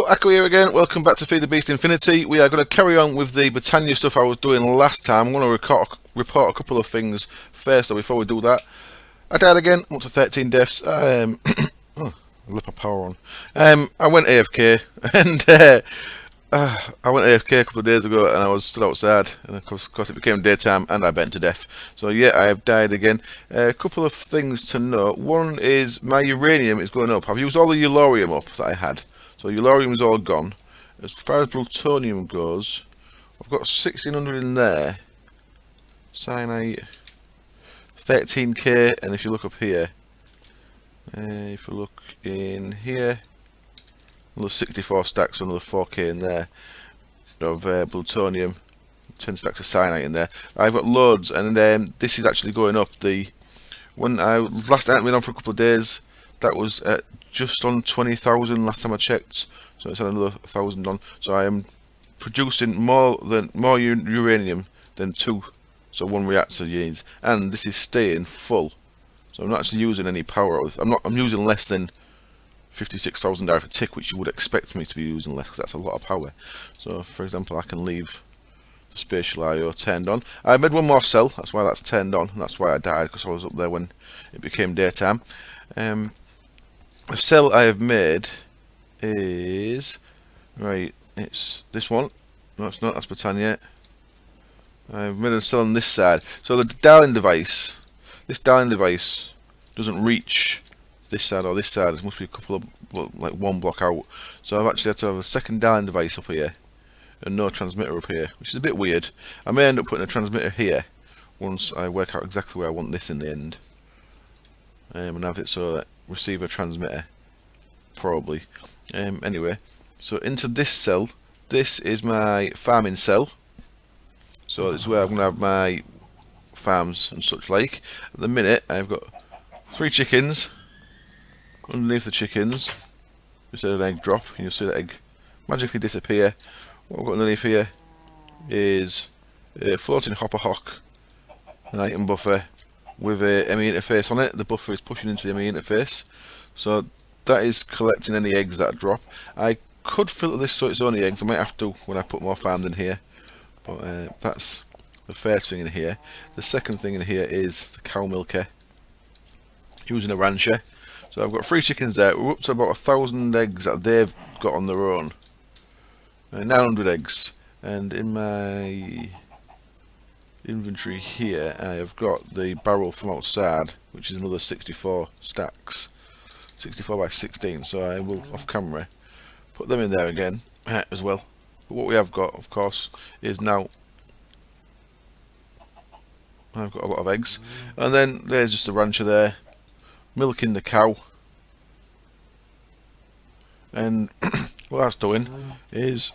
Echo here again. Welcome back to FTB Infinity. We are going to carry on with the Britannia stuff I was doing last time. I'm going to report a couple of things first, though, before we do that. I died again, up to 13 deaths. Oh, I left my power on. I went AFK, and I went AFK a couple of days ago, and I was stood outside, and of course it became daytime, and I bent to death. So yeah, I have died again. A couple of things to note. One is my uranium is going up. I've used all the uranium up that I had. So uranium is all gone. As far as plutonium goes, I've got 1600 in there. Cyanide, 13k, and if you look up here, if you look in here, another 64 stacks, another 4k in there of plutonium, 10 stacks of cyanide in there. I've got loads, and this is actually going up. When I last hadn't been on for a couple of days, that was at just on 20,000 last time I checked, so it's another 1,000 on. So I am producing more uranium than one reactor needs, and this is staying full. So I'm not actually using any power. I'm using less than 56,000 a tick, which you would expect me to be using less, because that's a lot of power. So for example, I can leave the spatial IO turned on. I made one more cell, that's why that's turnn on, and that's why I died, because I was up there when it became daytime. The cell I have made is, right, it's this one. No, it's not, that's Britannia. I've made a cell on this side. So the dialing device, this dialing device doesn't reach this side or this side. It must be a couple of, like one block out. So I've actually had to have a second dialing device up here and no transmitter up here, which is a bit weird. I may end up putting a transmitter here once I work out exactly where I want this in the end. And have it so that receiver transmitter, probably. Anyway, so into this cell, this is my farming cell. So this is where I'm going to have my farms and such like. At the minute, I've got 3 chickens. Underneath the chickens, just an egg drop, and you'll see that egg magically disappear. What I've got underneath here is a floating hopper hawk, an item buffer with a ME interface on it. The buffer is pushing into the ME interface, so that is collecting any eggs that drop. I could filter this so it's only eggs. I might have to when I put more farms in here, but that's the first thing in here. The second thing in here is the cow milker using a rancher. So I've got 3 chickens there. We're up to about 1,000 eggs that they've got on their own. 900 eggs. And in my inventory here, I have got the barrel from outside, which is another 64 stacks. 64 by 16. So I will, off camera, put them in there again as well. But what we have got, of course, is now I've got a lot of eggs. And then there's just a rancher there, milking the cow. And what that's doing is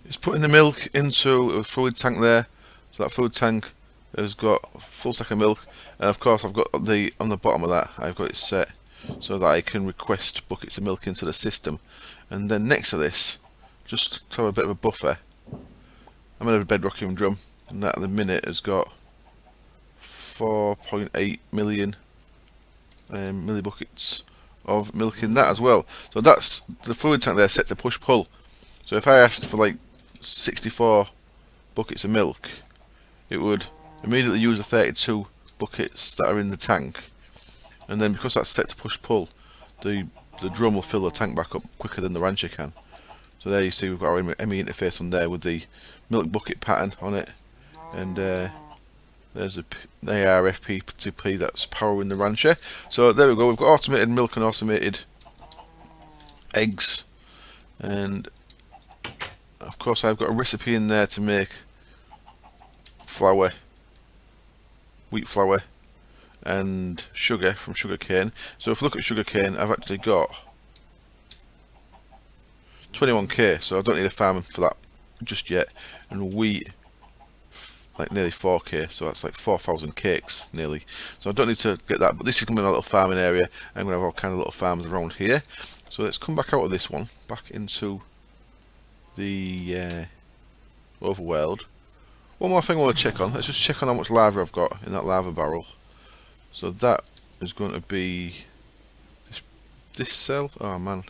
it's putting the milk into a fluid tank there. So that fluid tank has got a full stack of milk, and of course I've got on the bottom of that I've got it set so that I can request buckets of milk into the system. And then next to this, just to have a bit of a buffer, I'm in a bedrockium drum, and that at the minute has got 4.8 million millibuckets of milk in that as well. So that's the fluid tank there set to push pull. So if I asked for like 64 buckets of milk, it would immediately use the 32 buckets that are in the tank, and then because that's set to push pull, the drum will fill the tank back up quicker than the rancher can. So there you see we've got our ME interface on there with the milk bucket pattern on it, and there's a ARFP2P that's powering the rancher. So there we go, we've got automated milk and automated eggs, and of course I've got a recipe in there to make flour, wheat flour and sugar from sugar cane. So if you look at sugar cane, I've actually got 21k, so I don't need a farm for that just yet, and wheat like nearly 4k, so that's like 4,000 cakes nearly. So I don't need to get that, but this is going to be my little farming area. I'm going to have all kind of little farms around here. So let's come back out of this one, back into the overworld. One more thing I want to check on. Let's just check on how much lava I've got in that lava barrel. So that is going to be this cell. Oh man,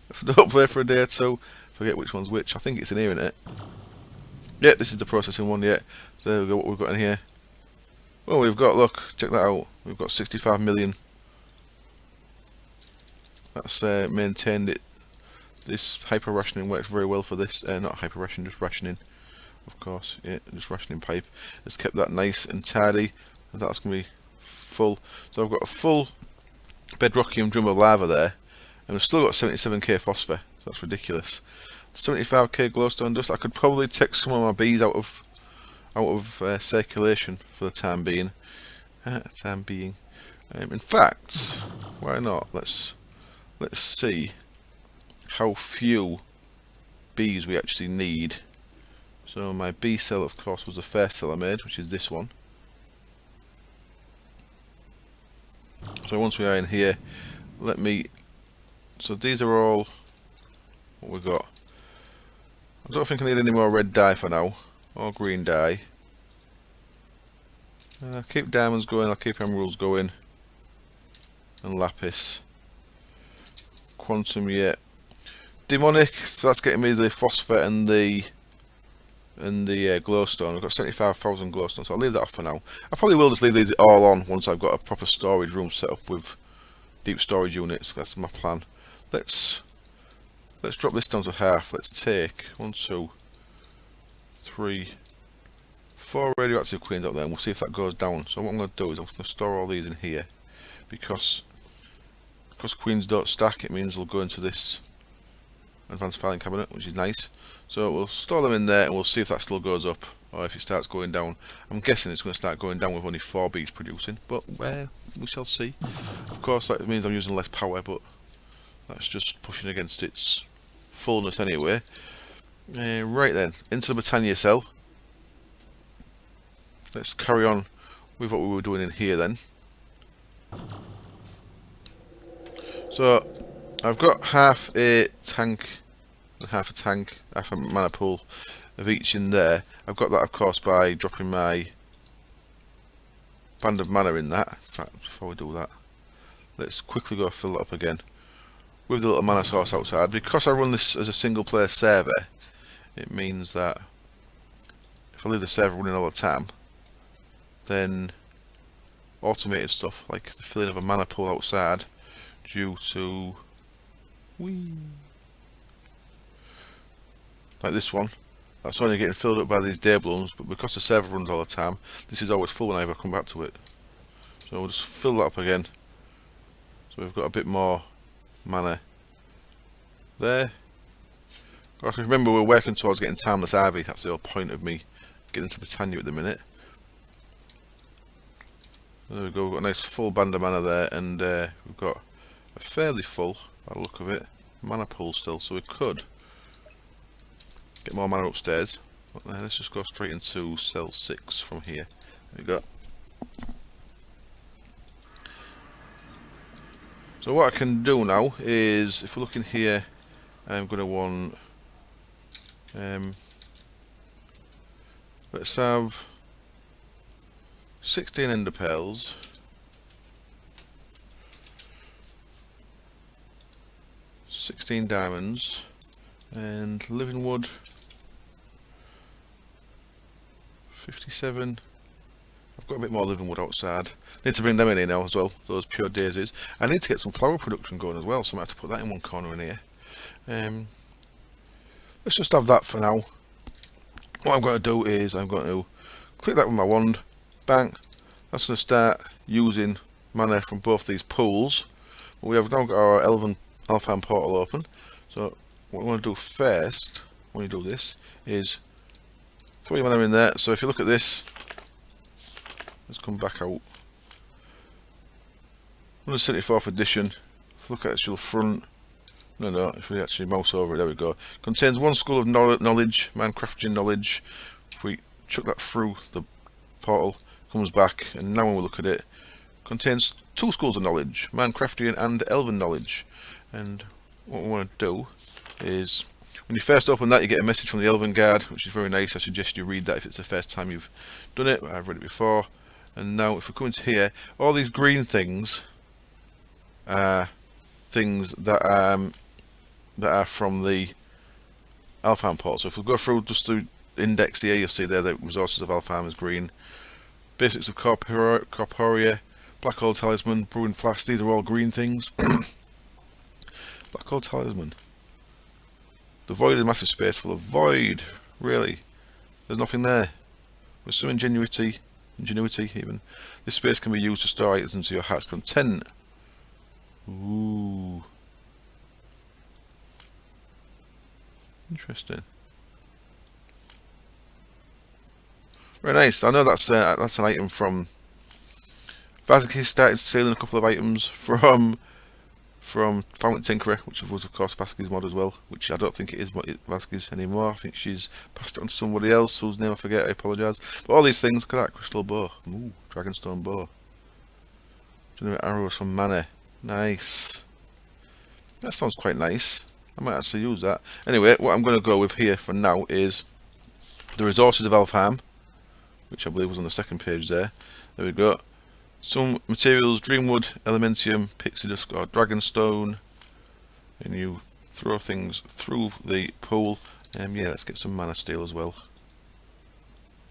if I don't play for a day or two, forget which one's which. I think it's in here, isn't it? Yep, this is the processing one, yeah. So there we go, what we've got in here. Oh, we've got, look, check that out. We've got 65 million. That's maintained it. This hyper rationing works very well for this. Not hyper rationing, just rationing. Of course, yeah, just rationing pipe. It's kept that nice and tidy. And that's going to be full. So I've got a full bedrockium drum of lava there. And I've still got 77k phosphor. So that's ridiculous. 75k glowstone dust. I could probably take some of my bees out of circulation for the time being. In fact, why not? Let's see how few bees we actually need. So my bee cell, of course, was the first cell I made, which is this one. So once we are in here, so these are all what we've got. I don't think I need any more red dye for now, or green dye. I'll keep diamonds going, I'll keep emeralds going, and lapis. Quantum, yeah. Demonic, so that's getting me the phosphor and the glowstone. I've got 75,000 glowstone, so I'll leave that off for now. I probably will just leave these all on once I've got a proper storage room set up with deep storage units. That's my plan. Let's drop this down to half. Let's take 1, 2, 3, 4 radioactive queens up there, and we'll see if that goes down. So what I'm going to do is I'm going to store all these in here, because queens don't stack. It means they'll go into this advanced filing cabinet, which is nice. So we'll store them in there, and we'll see if that still goes up or if it starts going down. I'm guessing it's going to start going down with only 4 bees producing, but we shall see. Of course, that means I'm using less power, but that's just pushing against its fullness anyway. Right then, into the Britannia cell. Let's carry on with what we were doing in here then. So I've got half a mana pool of each in there. I've got that, of course, by dropping my band of mana in that. In fact, before we do that, let's quickly go fill it up again with the little mana source outside. Because I run this as a single player server, it means that if I leave the server running all the time, then automated stuff like the filling of a mana pool outside due to like this one, that's only getting filled up by these day balloons, but because the server runs all the time, this is always full when I ever come back to it. So we'll just fill that up again, so we've got a bit more mana there. Of course, remember, we're working towards getting timeless ivy. That's the whole point of me getting to Britannia at the minute. There we go, we've got a nice full band of mana there, and we've got a fairly full, by the look of it, mana pool still, so we could get more mana upstairs. But let's just go straight into cell 6 from here. There we go. So what I can do now is, if we look in here, I'm going to want, let's have 16 ender pearls, 16 diamonds, and living wood 57. I've got a bit more living wood outside. Need to bring them in here now as well, those pure daisies. I need to get some flower production going as well, so I might have to put that in one corner in here. Let's just have that for now. What I'm going to do is I'm going to click that with my wand, bang. That's going to start using mana from both these pools. We have now got our Elven Alphan portal open. So what we want to do first, when you do this, is throw your mana in there. So if you look at this, let's come back out. 174th edition. Look at the actual front. No, if we actually mouse over it, there we go. Contains 1 school of knowledge, Minecraftian knowledge. If we chuck that through the portal, comes back, and now when we look at it, contains 2 schools of knowledge, Minecraftian and Elven knowledge. And what we want to do is, when you first open that, you get a message from the Elven Guard, which is very nice. I suggest you read that if it's the first time you've done it. I've read it before. And now if we come into here, all these green things are things that that are from the Alfarm port. So if we go through just the index here, you'll see there that resources of Alfarm is green. Basics of Corporea, Black Hole Talisman, Brewing Flask, these are all green things. Black Hole Talisman. The void is a massive space full of void. Really? There's nothing there. With some ingenuity even. This space can be used to store items into your heart's content. Ooh. Interesting. Very nice. I know that's an item from Vazikis. Started stealing a couple of items from Fountain Tinkerer, which was of course Vazikis' mod as well, which I don't think it is Vazikis anymore. I think she's passed it on to somebody else whose name I forget, I apologise. But all these things, look at that crystal bow. Ooh, Dragonstone bow. Generate arrows from mana. Nice. That sounds quite nice. I might actually use that. Anyway, what I'm going to go with here for now is the resources of Alfarm, which I believe was on the second page there. There we go. Some materials: Dreamwood, Elementium, Pixie Dust or Dragonstone. And you throw things through the pool. Yeah, let's get some Mana Steel as well.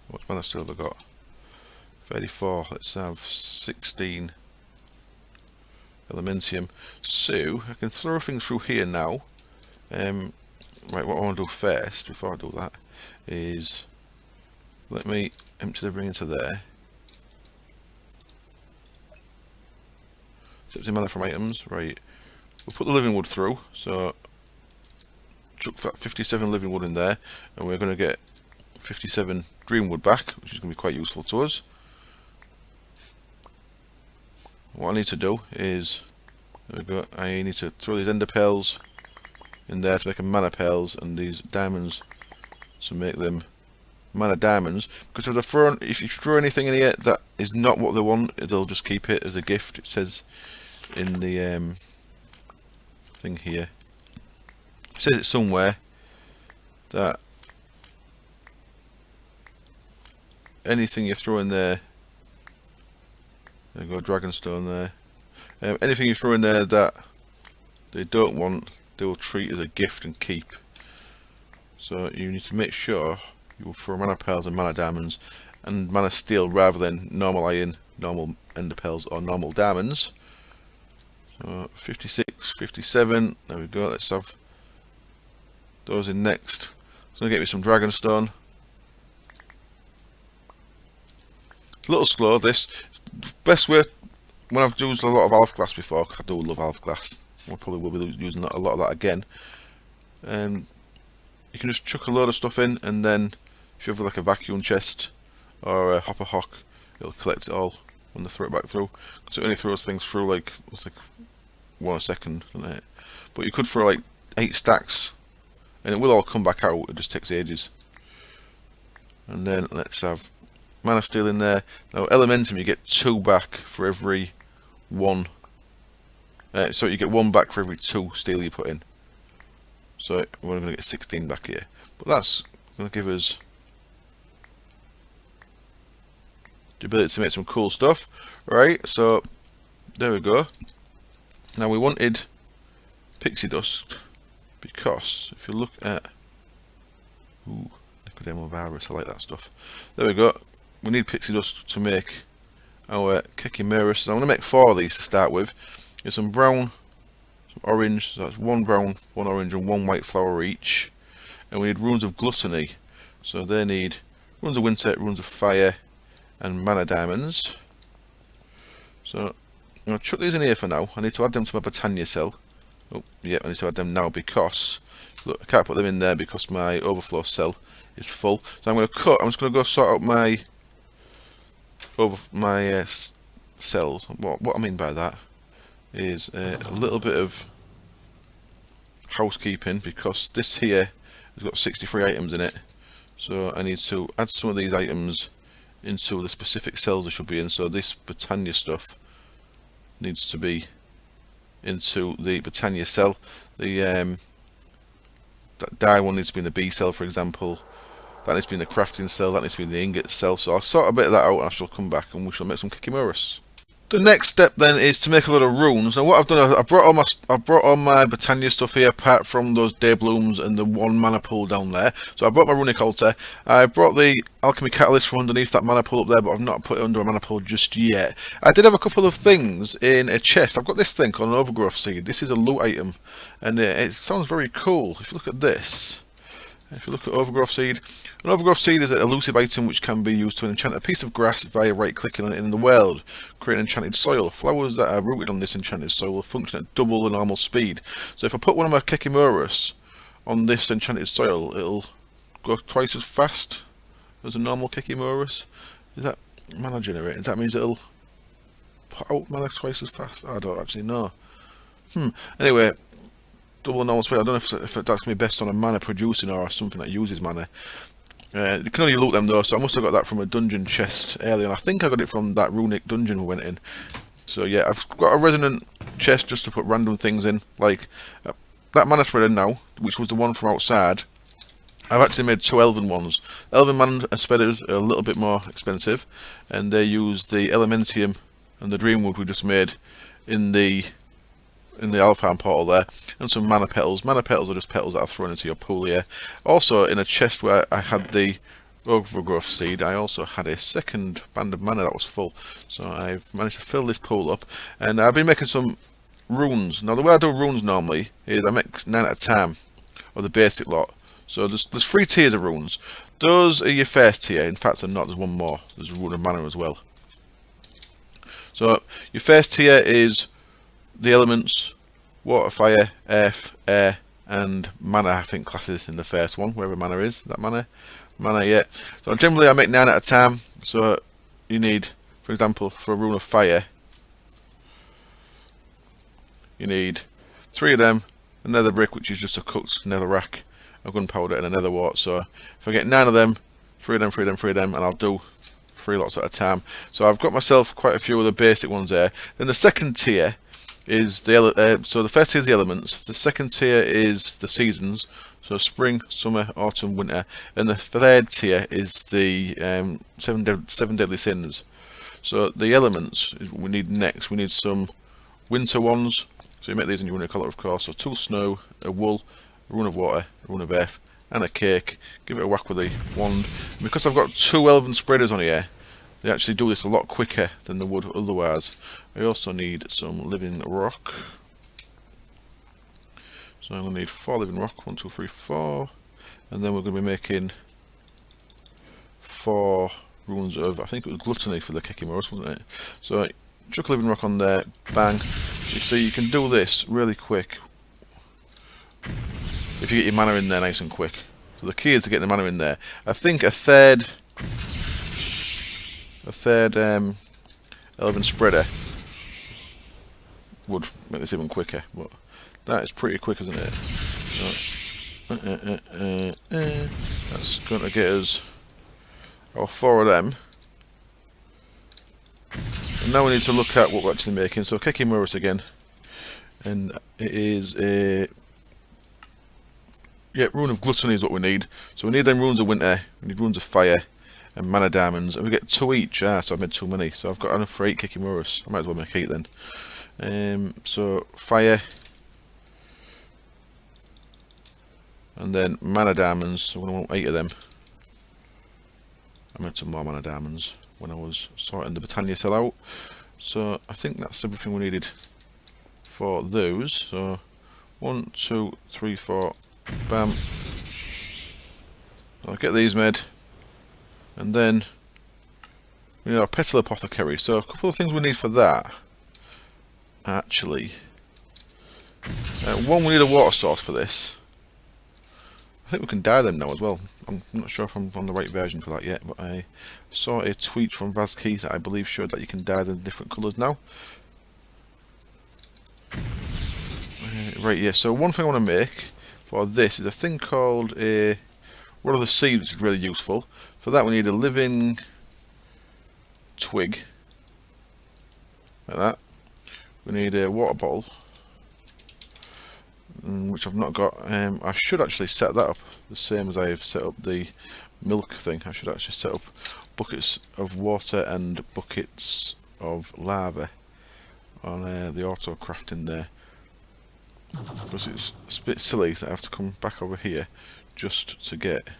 What Mana Steel have I got? 34. Let's have 16 Elementium. So I can throw things through here now. Right, what I want to do first, before I do that, is let me empty the ring into there. Accepting mana from items, right. We'll put the living wood through, so chuck that 57 living wood in there, and we're going to get 57 dream wood back, which is going to be quite useful to us. What I need to do is, there we go, I need to throw these ender pearls in there to make them mana pearls, and these diamonds to make them mana diamonds. Because if you throw anything in here that is not what they want, they'll just keep it as a gift. It says in the thing here, it says it somewhere that anything you throw in there, there you go, Dragonstone there, anything you throw in there that they don't want, they will treat as a gift and keep. So you need to make sure you will throw mana pearls and mana diamonds and mana steel rather than normal iron, normal ender pearls or normal diamonds. So 56, 57, there we go. Let's have those in next. It's going to get me some Dragonstone. It's a little slow this. Best way, when I've used a lot of Alpha Glass before, because I do love Alpha Glass, I probably will be using a lot of that again. You can just chuck a load of stuff in, and then if you have like a vacuum chest or a hopper hock, it'll collect it all when they throw it back through. Because it only throws things through like, it's like 1 second, doesn't it? But you could throw like 8 stacks, and it will all come back out. It just takes ages. And then let's have mana steel in there. Now Elementum, you get 2 back for every 1. So you get 1 back for every 2 steel you put in. So we're going to get 16 back here. But that's going to give us the ability to make some cool stuff. Right, so there we go. Now we wanted Pixie Dust because if you look at Nicodemo Virus, I like that stuff. There we go. We need Pixie Dust to make our Cakey mirrors. So I'm going to make 4 of these to start with. Here's some brown, some orange, so that's 1 brown, 1 orange and 1 white flower each. And we need runes of gluttony. So they need runes of winter, runes of fire and mana diamonds. So I'm going to chuck these in here for now. I need to add them to my Britannia cell. Oh, yeah, I need to add them now because look, I can't put them in there because my overflow cell is full. So I'm going to cut. I'm just going to go sort out my cells. What I mean by that is a little bit of housekeeping, because this here has got 63 items in it. So I need to add some of these items into the specific cells they should be in. So this Britannia stuff needs to be into the Britannia cell. The that dye one needs to be in the B cell, for example. That needs to be in the crafting cell. That needs to be in the ingot cell. So I'll sort a bit of that out, and I shall come back and we shall make some Kikimuras. The next step then is to make a lot of runes. Now what I've done, I brought all my Britannia stuff here, apart from those day blooms and the one mana pool down there. So I brought my runic altar. I brought the alchemy catalyst from underneath that mana pool up there, but I've not put it under a mana pool just yet. I did have a couple of things in a chest. I've got this thing called an overgrowth seed. This is a loot item, and it sounds very cool. If you look at this. If you look at overgrowth seed, an overgrowth seed is an elusive item which can be used to enchant a piece of grass via right-clicking on it in the world. Create enchanted soil. Flowers that are rooted on this enchanted soil will function at double the normal speed. So if I put one of my Cakey on this enchanted soil, it'll go twice as fast as a normal Cakey. Is that mana generating? That means it'll put out mana twice as fast? I don't actually know. Anyway. Double normal speed. I don't know if that's going to be best on a mana producing or something that uses mana. You can only loot them though, so I must have got that from a dungeon chest earlier. I think I got it from that runic dungeon we went in. So yeah, I've got a resonant chest just to put random things in, like that mana spreader now, which was the one from outside. I've actually made 2 elven ones. Elven mana spreaders are a little bit more expensive, and they use the elementium and the dreamwood we just made in the Alfheim portal there, and some mana petals. Mana petals are just petals that are thrown into your pool here. Also, in a chest where I had the overgrowth seed, I also had a second band of mana that was full. So I've managed to fill this pool up, and I've been making some runes. Now the way I do runes normally is I make 9 at a time of the basic lot. So there's 3 tiers of runes. Those are your first tier. In fact, they're not. There's one more. There's a rune of mana as well. So your first tier is the elements: water, fire, earth, air, and mana. I think classes in the first one, wherever mana is. That mana, yeah. So generally I make 9 at a time. So you need, for example, for a rune of fire, you need 3 of them, a nether brick, which is just a cooked nether rack, a gunpowder, and a nether wart. So if I get 9 of them, 3 of them, 3 of them, 3 of them, and I'll do 3 lots at a time. So I've got myself quite a few of the basic ones there. Then the second tier is so the first tier is the elements, the second tier is the seasons, so spring, summer, autumn, winter, and the third tier is the 7 deadly sins. So the elements we need next. We need some winter ones, so you make these in your runic color, of course. So 2 snow, a wool, a rune of water, a rune of earth, and a cake. Give it a whack with the wand. And because I've got 2 elven spreaders on here, they actually do this a lot quicker than they would otherwise. I also need some living rock. So I'm going to need 4 living rock. 1, 2, 3, 4. And then we're going to be making 4 runes of, I think it was gluttony for the Cakey, wasn't it? So chuck a living rock on there, bang. You see, you can do this really quick if you get your mana in there nice and quick. So the key is to get the mana in there. I think a third elven spreader would make this even quicker, but that is pretty quick, isn't it? So, that's going to get us our 4 of them. And now we need to look at what we're actually making. So Cakey again, and it is a rune of gluttony is what we need. So we need them runes of winter, we need runes of fire, and mana diamonds, and we get 2 each. So I've made too many, so I've got enough for 8 Cakey. I might as well make 8 then. So fire, and then mana diamonds. So I'm going to want 8 of them. I made some more mana diamonds when I was sorting the Britannia cell out. So I think that's everything we needed for those. So 1, 2, 3, 4, bam. I'll get these made, and then we need our petal apothecary. So a couple of things we need for that. Actually, one, we need a water source for this. I think we can dye them now as well. I'm not sure if I'm on the right version for that yet, but I saw a tweet from Vazkey that I believe showed that you can dye them different colours now. Right, yeah, so one thing I want to make for this is a thing called a Rod of the Seed, which is really useful. For that we need a living twig, like that. We need a water bottle, which I've not got. I should actually set that up the same as I've set up the milk thing. I should actually set up buckets of water and buckets of lava. on the auto crafting there, because it's a bit silly that I have to come back over here just to get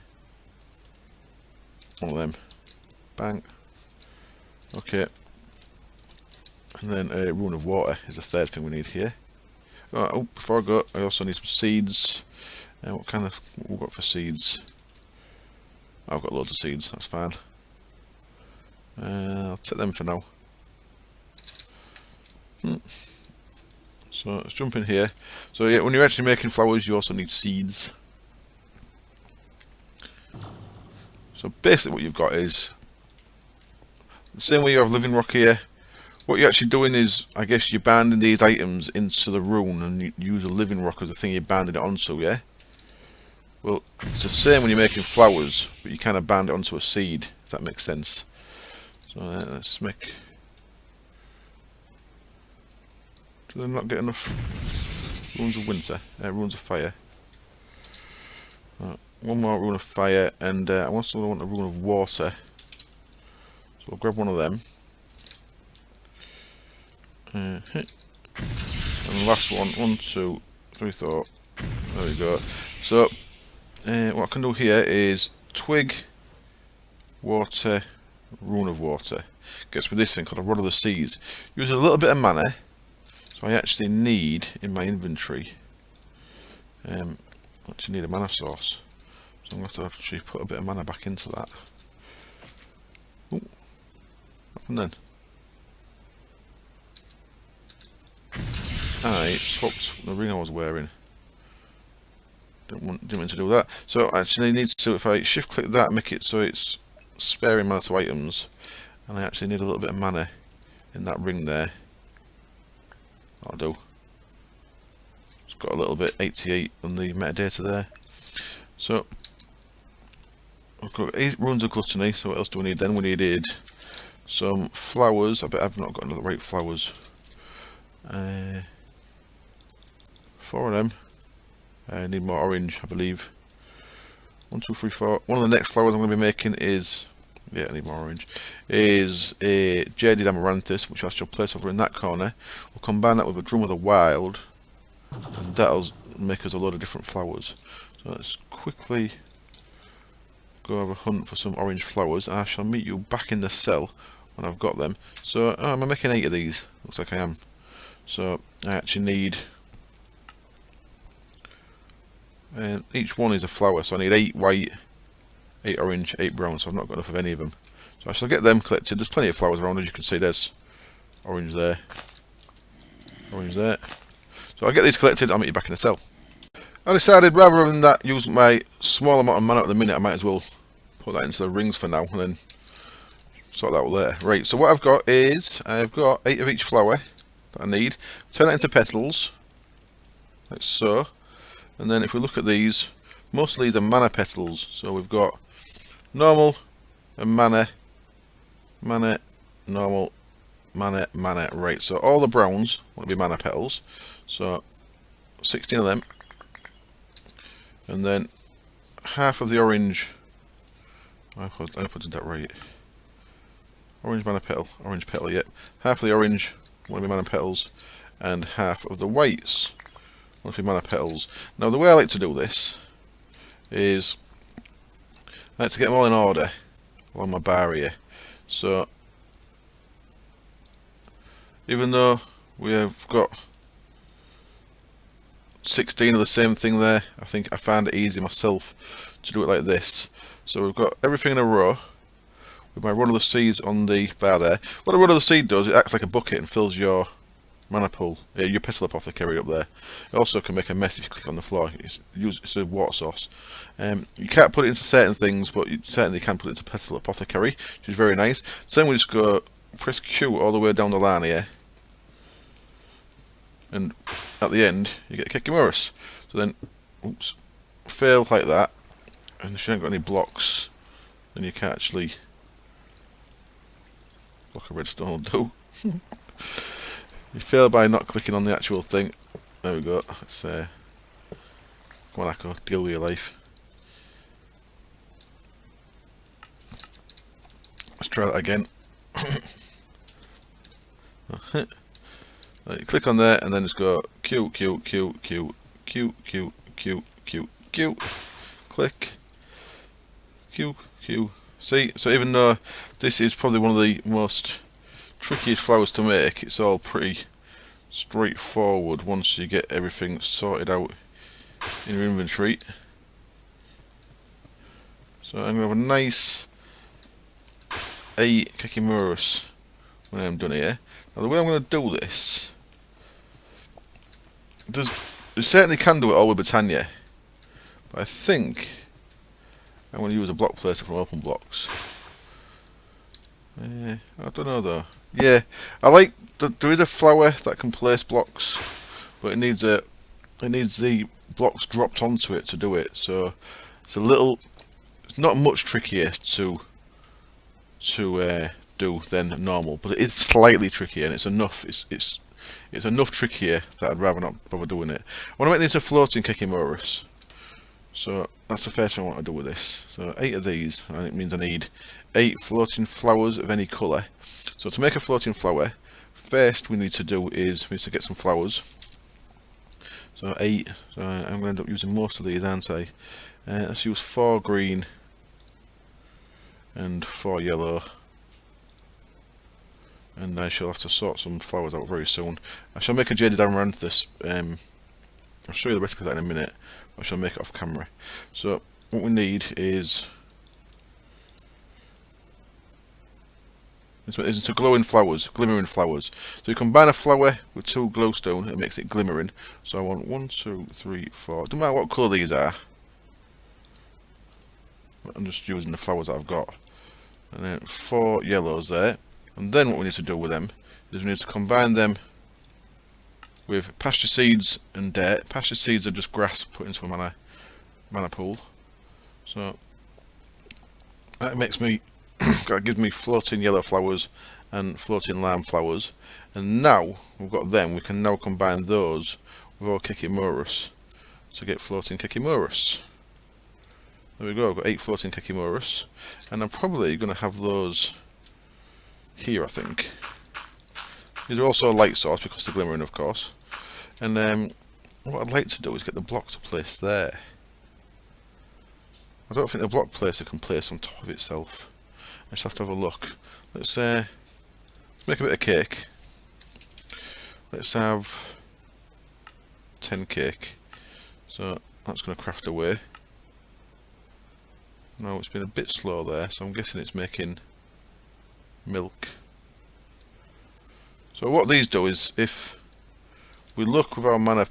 one of them. Bang. Okay. And then a rune of water is the third thing we need here. Oh, before I go, I also need some seeds. What kind of what we got for seeds? I've got loads of seeds. That's fine. I'll take them for now. So let's jump in here. So yeah, when you're actually making flowers, you also need seeds. So basically, what you've got is the same way you have living rock here. What you're actually doing is, I guess, you're binding these items into the rune, and you use a living rock as the thing you're binding it onto, yeah? Well, it's the same when you're making flowers, but you kind of bind it onto a seed, if that makes sense. So let's make... Do they not get enough runes of winter? Runes of fire. One more rune of fire, and I also want a rune of water. So I'll grab one of them. And the last one, 1, 2, 3, 4. There we go. So, what I can do here is twig, water, rune of water. Gets me this thing called a rod of the seas. Use a little bit of mana, so I actually need in my inventory. Actually need a mana source, so I'm going to have to actually put a bit of mana back into that. Ooh, what happened then? I swapped the ring I was wearing. Didn't mean to do that. So I actually need to, if I shift click that, make it so it's sparing mana to items, and I actually need a little bit of mana in that ring there. That'll do. It's got a little bit 88 on the metadata there. So I've got 8 runes of gluttony. So what else do we need then? We needed some flowers. I bet I've not got the right flowers. 4 of them. I need more orange, I believe. 1, 2, 3, 4. One of the next flowers I'm going to be making is, yeah, I need more orange, is a jaded amaranthus, which I shall place over in that corner. We'll combine that with a drum of the wild, and that'll make us a load of different flowers. So let's quickly go have a hunt for some orange flowers, and I shall meet you back in the cell when I've got them. So, am I making 8 of these? Looks like I am. So I actually need, and each one is a flower, so I need 8 white, 8 orange, 8 brown, so I've not got enough of any of them. So I shall get them collected. There's plenty of flowers around, as you can see. There's orange there, orange there. So I'll get these collected, I'll meet you back in the cell. I decided, rather than that, use my small amount of mana at the minute, I might as well put that into the rings for now, and then sort that out later. Right, so what I've got is, I've got 8 of each flower that I need. Turn that into petals, like so. And then if we look at these, most of these are mana petals. So we've got normal and mana, mana, normal, mana, mana. Right, so all the browns want to be mana petals. So 16 of them. And then half of the orange. I hope I did that right. Orange mana petal, orange petal, yep. Half of the orange want to be mana petals, and half of the whites want to be mana petals. Now the way I like to do this is I like to get them all in order along my bar here. So even though we have got 16 of the same thing there, I think I found it easy myself to do it like this. So we've got everything in a row with my rod of the seeds on the bar there. What a rod of the seed does, it acts like a bucket and fills your mana pool, your petal apothecary up there. It also can make a mess if you click on the floor. It's a water source. You can't put it into certain things, but you certainly can put it into petal apothecary, which is very nice. So then we just go press Q all the way down the line here, and at the end you get Cakey. So then, oops, fail like that, and if you haven't got any blocks, then you can't actually block a redstone will do. You fail by not clicking on the actual thing. There we go. Let's come on, Akko, deal with your life. Let's try that again. Click on there and then just go Q, Q, Q, Q, Q, Q, Q, Q, Q, click, Q, Q. See, so even though this is probably one of the most trickiest flowers to make, it's all pretty straightforward once you get everything sorted out in your inventory. So I'm going to have a nice Cakey when I'm done here. Now the way I'm going to do this, you certainly can do it all with Britannia, but I think I'm going to use a block placer from Open Blocks. I don't know though. Yeah, I like there is a flower that can place blocks, but it needs the blocks dropped onto it to do it. So it's not much trickier to do than normal, but it is slightly trickier, and it's enough trickier that I'd rather not bother doing it. I want to make this a floating Cakey. So that's the first thing I want to do with this. So 8 of these, and it means I need 8 floating flowers of any colour. So to make a floating flower, first we need to do is we need to get some flowers. So 8. So I'm going to end up using most of these, aren't I? Let's use 4 green and 4 yellow. And I shall have to sort some flowers out very soon. I shall make a jaded amaranthus. I'll show you the recipe of that in a minute. I shall make it off camera. So what we need is to glowing flowers, glimmering flowers. So you combine a flower with 2 glowstone, it makes it glimmering. So I want 1, 2, 3, 4. Doesn't matter what colour these are. I'm just using the flowers that I've got. And then 4 yellows there. And then what we need to do with them is we need to combine them with pasture seeds and dirt. Pasture seeds are just grass put into a mana pool. So that gives me floating yellow flowers and floating lime flowers. And now we've got them, we can now combine those with our Cakey to get floating Cakey. There we go, I've got 8 floating Cakey, and I'm probably going to have those here, I think. These are also a light source because they're glimmering, of course. And what I'd like to do is get the block to place there. I don't think the block placer can place on top of itself. I just have to have a look. Let's make a bit of cake. Let's have 10 cake. So that's going to craft away. No, it's been a bit slow there, so I'm guessing it's making milk. So what these do is, if we look with our mana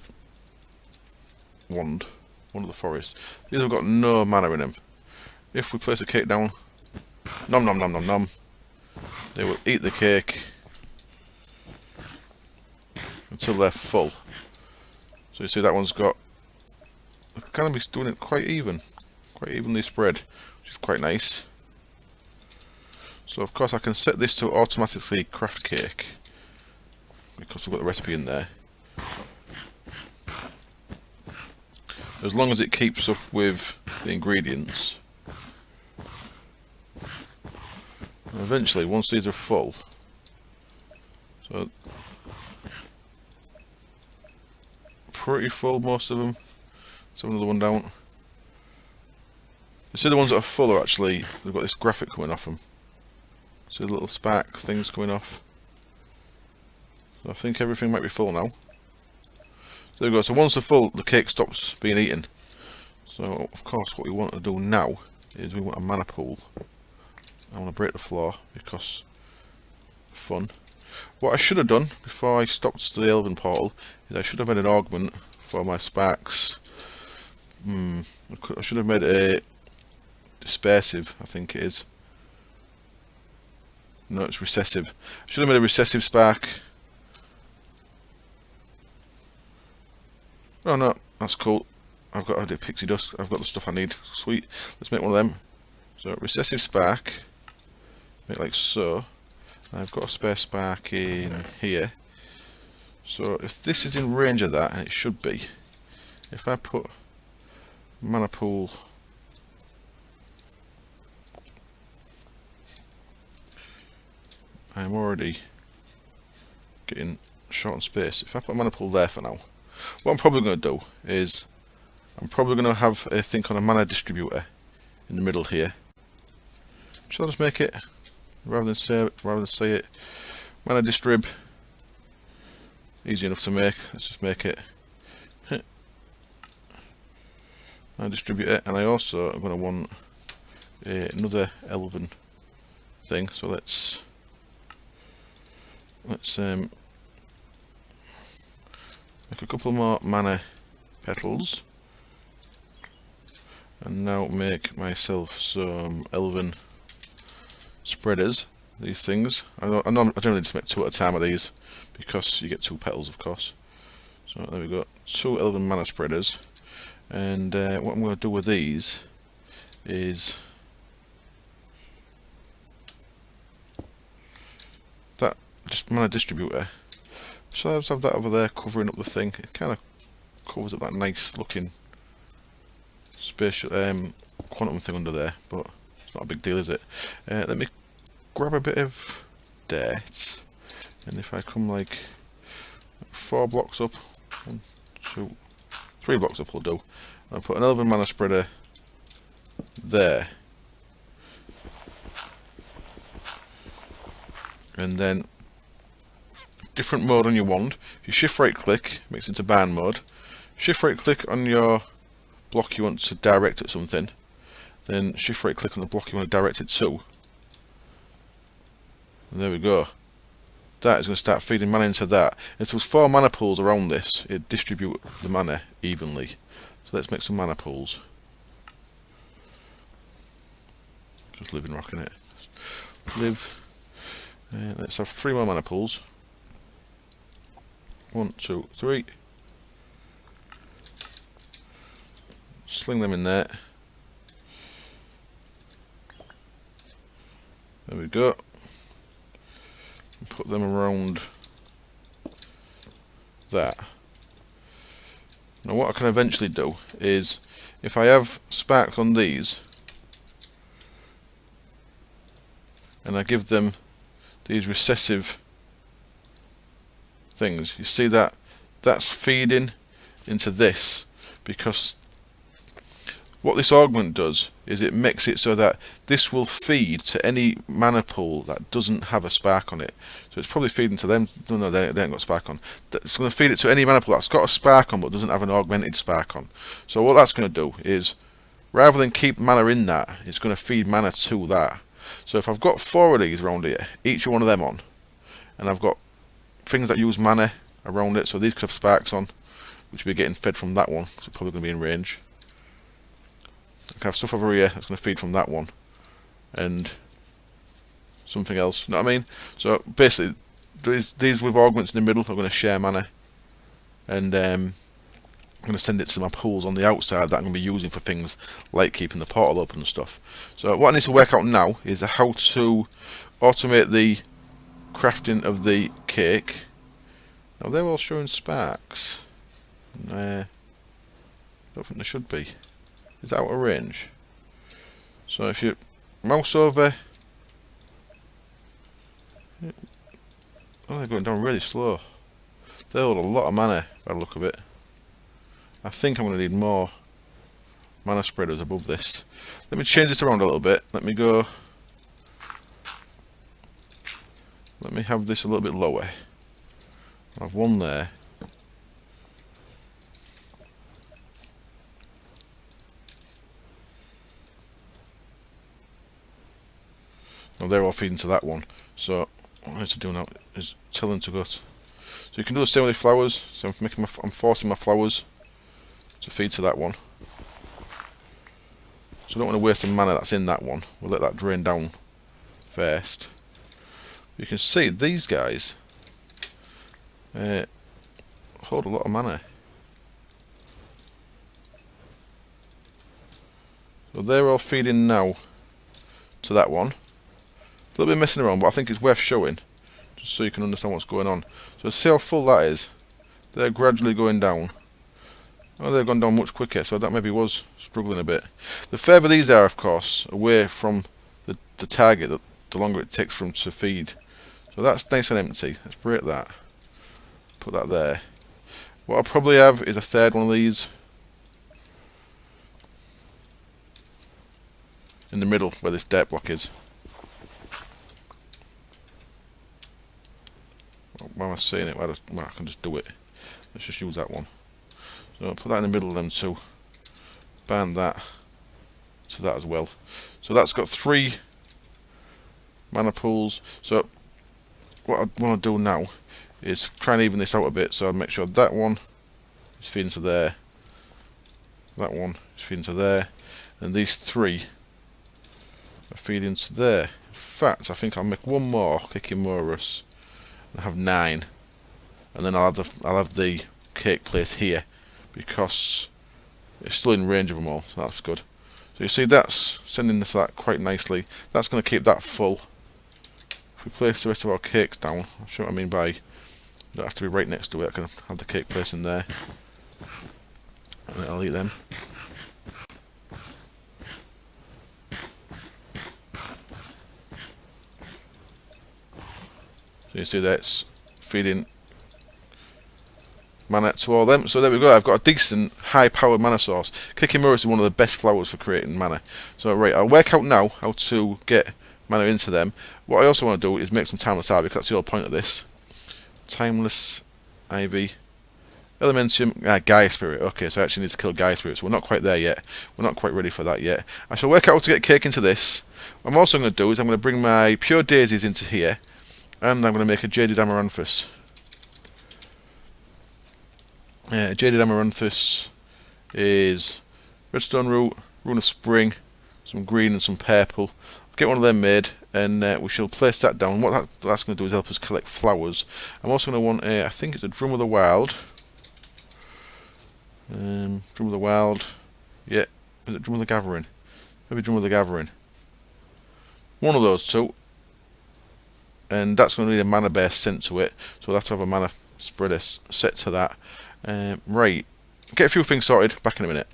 wand of the forest, these have got no mana in them. If we place a cake down, nom nom nom nom nom, they will eat the cake until they're full. So you see that one's got, kind of be doing it quite evenly spread, which is quite nice. So of course I can set this to automatically craft cake because we've got the recipe in there. As long as it keeps up with the ingredients. And eventually, once these are full, so pretty full most of them. Let's have another one down. You see the ones that are full are actually, they've got this graphic coming off them. See the little spark things coming off. So I think everything might be full now. So there we go. So once they're full, the cake stops being eaten. So of course what we want to do now is we want a mana pool. I want to break the floor because fun. What I should have done before I stopped the Elven portal is I should have made an augment for my sparks. I should have made a dispersive, I think it is. No, it's recessive. I should have made a recessive spark. Oh no, that's cool. I've got a pixie dust. I've got the stuff I need. Sweet. Let's make one of them. So recessive spark. Make like so. I've got a spare spark in here. So if this is in range of that, and it should be, if I put mana pool I'm already getting short on space. If I put a mana pool there for now, what I'm probably going to do is I'm probably going to have a thing on a mana distributor in the middle here. Shall I just make it rather than say it? Mana distrib. Easy enough to make. Let's just make it. Mana distributor, and I also am going to want another elven thing. So let's make a couple more mana petals, and now make myself some elven spreaders. These things. I generally just make 2 at a time of these because you get 2 petals, of course. So there we go, 2 elven mana spreaders. And what I'm going to do with these is that just mana distributor. So I just have that over there covering up the thing. It kind of covers up that nice looking spatial quantum thing under there, but it's not a big deal, is it? Let me grab a bit of dirt, and if I come like 4 blocks up, 1, 2, 3 blocks up will do. I'll put an elven mana spreader there, and then different mode on your wand. If you shift right click, it makes it into band mode. Shift right click on your block you want to direct at something, then shift right click on the block you want to direct it to, and there we go. That is going to start feeding mana into that. If there was 4 mana pools around this, it'd distribute the mana evenly. So let's make some mana pools. Just living rocking it. Live. Let's have 3 more mana pools. 1, 2, 3. Sling them in there. There we go. And put them around that. Now what I can eventually do is, if I have sparks on these, and I give them these recessive things, you see that that's feeding into this, because what this augment does is it makes it so that this will feed to any mana pool that doesn't have a spark on it. So it's probably feeding to them. No, they ain't got a spark on. It's going to feed it to any mana pool that's got a spark on but doesn't have an augmented spark on. So what that's going to do is, rather than keep mana in that, it's going to feed mana to that. So if I've got 4 of these around here, each one of them on, and I've got things that use mana around it, so these could have sparks on, which will be getting fed from that one, so it's probably going to be in range. I can have stuff over here that's going to feed from that one, and something else, you know what I mean? So basically, these with augments in the middle are going to share mana, and I'm going to send it to my pools on the outside that I'm going to be using for things like keeping the portal open and stuff. So what I need to work out now is how to automate the crafting of the cake. Now they're all showing sparks. I don't think they should be. Is that out of range? So if you mouse over, oh, they're going down really slow. They hold a lot of mana by the look of it. I think I'm going to need more mana spreaders above this. Let me change this around a little bit. Let me have this a little bit lower. I'll have one there. Now they're all feeding to that one. So what I need to do now is tell them to go. So you can do the same with the flowers. So I'm forcing my flowers to feed to that one. So I don't want to waste the mana that's in that one. We'll let that drain down first. You can see these guys hold a lot of mana. So they're all feeding now to that one. A little bit messing around, but I think it's worth showing, just so you can understand what's going on. So see how full that is. They're gradually going down. Oh, they've gone down much quicker, so that maybe was struggling a bit. The further these are, of course, away from the target, the longer it takes for them to feed. So that's nice and empty. Let's break that. put that there. What I'll probably have is a third one of these in the middle where this dirt block is. Why am I saying it? Well, I can just do it. Let's just use that one. So I'll put that in the middle of them two. Band that to that as well. So that's got 3 mana pools. So what I want to do now is try and even this out a bit. So I'll make sure that one is feeding to there. That one is feeding to there. And these 3 are feeding to there. In fact, I think I'll make one more Cakey and have 9. And then I'll have the cake place here because it's still in range of them all, so that's good. So you see that's sending this that quite nicely. That's going to keep that full. If we place the rest of our cakes down, I'll show what I mean by you don't have to be right next to it. I can have the cake place in there, and I'll eat them. So you see that's feeding mana to all them. So there we go, I've got a decent high powered mana source. Cakey is one of the best flowers for creating mana. So right, I'll work out now how to get mana into them. What I also want to do is make some timeless ivy, because that's the whole point of this. Timeless ivy, Elementium, Gaia Spirit. Okay, so I actually need to kill Gaia Spirit, so we're not quite there yet. We're not quite ready for that yet. I shall work out how to get cake into this. What I'm also going to do is I'm going to bring my pure daisies into here, and I'm going to make a jaded amaranthus. Jaded Amaranthus is redstone root, rune of spring, some green and some purple. Get one of them made, and we shall place that down. What that's going to do is help us collect flowers. I'm also going to want I think it's a Drum of the Wild. Drum of the Wild. Yeah, is it Drum of the Gathering? Maybe Drum of the Gathering. One of those two. And that's going to need a mana base sent to it, so we'll have to have a mana spreader set to that. Right, get a few things sorted, back in a minute.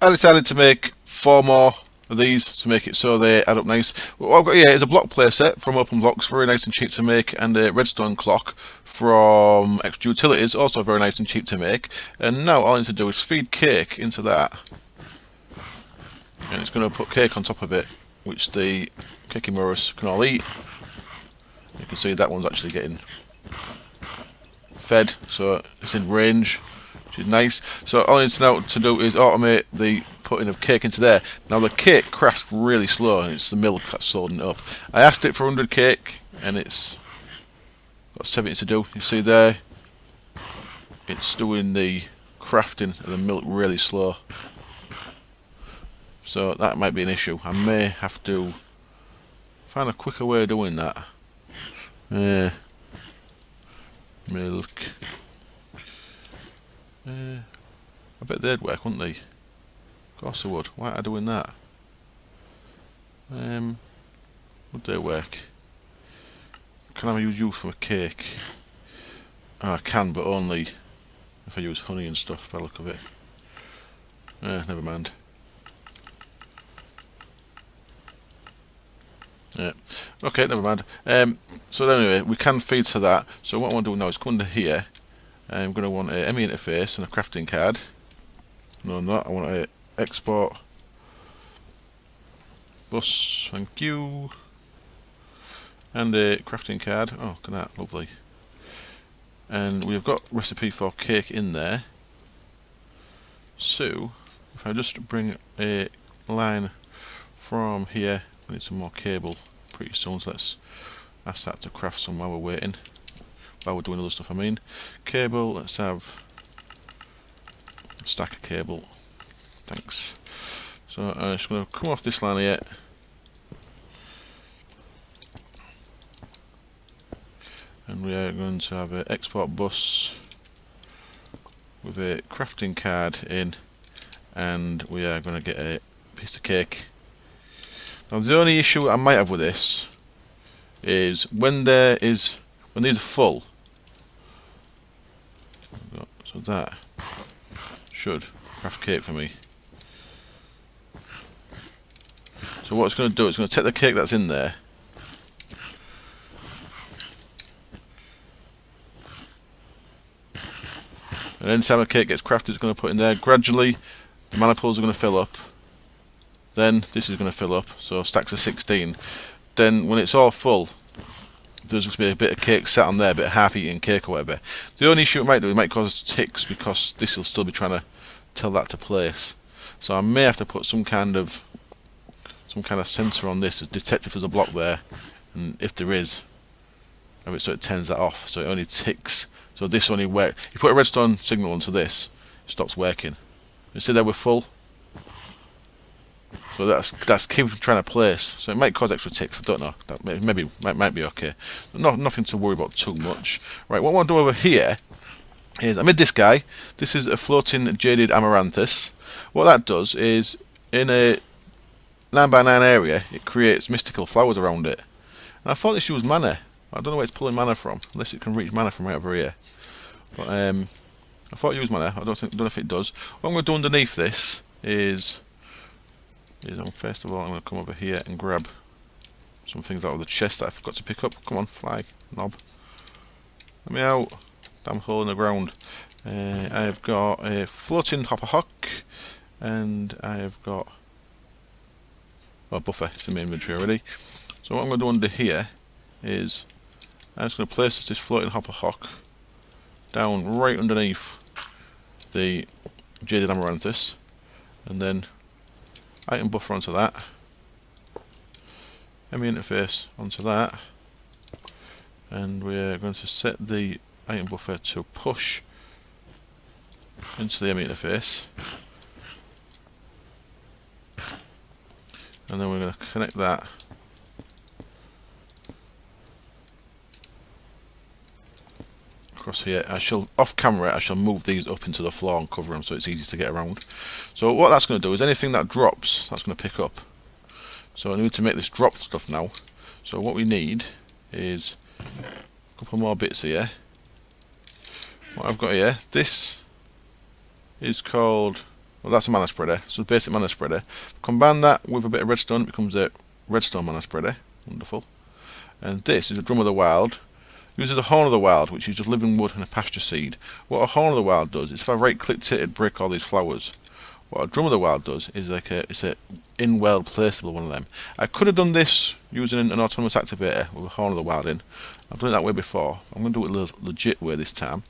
I decided to make 4 more of these to make it so they add up nice. What I've got here is a block play set from Open Blocks, very nice and cheap to make, and a redstone clock from Extra Utilities, also very nice and cheap to make. And now all I need to do is feed cake into that, and it's going to put cake on top of it, which the Cakey Morris can all eat. You can see that one's actually getting fed, so it's in range, which is nice. So all I need now to do is automate the putting of cake into there. Now the cake crafts really slow, and it's the milk that's slowing it up. I asked it for 100 cake, and it's got 70 to do. You see there, it's doing the crafting of the milk really slow. So that might be an issue. I may have to find a quicker way of doing that. Milk. I bet they'd work, wouldn't they? Of course they would. Why are they doing that? Would they work? Can I use you for a cake? Oh, I can, but only if I use honey and stuff by the look of it. Never mind. Yeah. Okay, never mind. So anyway, we can feed to that. So what I want to do now is come under here. I'm going to want a ME interface and a crafting card. No, I'm not. I want a export bus. Thank you. And a crafting card. Oh, look at that, lovely. And we've got recipe for cake in there. So if I just bring a line from here, I need some more cable pretty soon, so let's ask that to craft some while we're waiting. While we're doing other stuff, I mean. Cable, let's have a stack of cable. Thanks. So I'm just going to come off this line here. And we are going to have an export bus with a crafting card in, and we are going to get a piece of cake. Now the only issue I might have with this is when these are full. So that should craft cake for me. So what it's going to do, it's going to take the cake that's in there, And anytime a cake gets crafted, it's going to put in there. Gradually, the mana pools are going to fill up. Then this is going to fill up, so stacks of 16. Then when it's all full, there's going to be a bit of cake sat on there, a bit of half-eaten cake or whatever. The only issue it might do, it might cause ticks because this will still be trying to tell that to place. So I may have to put some kind of sensor on this to detect if there's a block there, and if there is, so it turns that off, so it only ticks. So this only works. You put a redstone signal onto this, it stops working. You see there we're full. So that's keep trying to place. So it might cause extra ticks. I don't know. That maybe might be okay. Nothing to worry about too much. Right. What I want to do over here is I made this guy. This is a floating jaded amaranthus. What that does is in a 9x9 area, it creates mystical flowers around it. And I thought this used mana. I don't know where it's pulling mana from, unless it can reach mana from right over here. But I thought it used mana. I don't know if it does. What I'm going to do underneath this is first of all I'm going to come over here and grab some things out of the chest that I forgot to pick up. Come on, fly, knob. Let me out. Damn hole in the ground. I've got a floating hopper hock, and I've got buffer. It's in my inventory already. So what I'm going to do under here is I'm just going to place this floating hopper hock down right underneath the jaded amaranthus, and then item buffer onto that, ME interface onto that, and we're going to set the item buffer to push into the ME interface, and then we're going to connect that across here. Off camera I shall move these up into the floor and cover them so it's easy to get around. So what that's going to do is anything that drops, that's going to pick up. So I need to make this drop stuff now. So what we need is a couple more bits here. What I've got here, this is called, well, that's a mana spreader, so basic mana spreader. Combine that with a bit of redstone, it becomes a redstone mana spreader. Wonderful. And this is a drum of the wild. Uses a horn of the wild, which is just living wood and a pasture seed. What a horn of the wild does is if I right clicked it, it'd break all these flowers. What a drum of the wild does is it's a in-world placeable one of them. I could have done this using an autonomous activator with a horn of the wild in. I've done it that way before. I'm going to do it a legit way this time.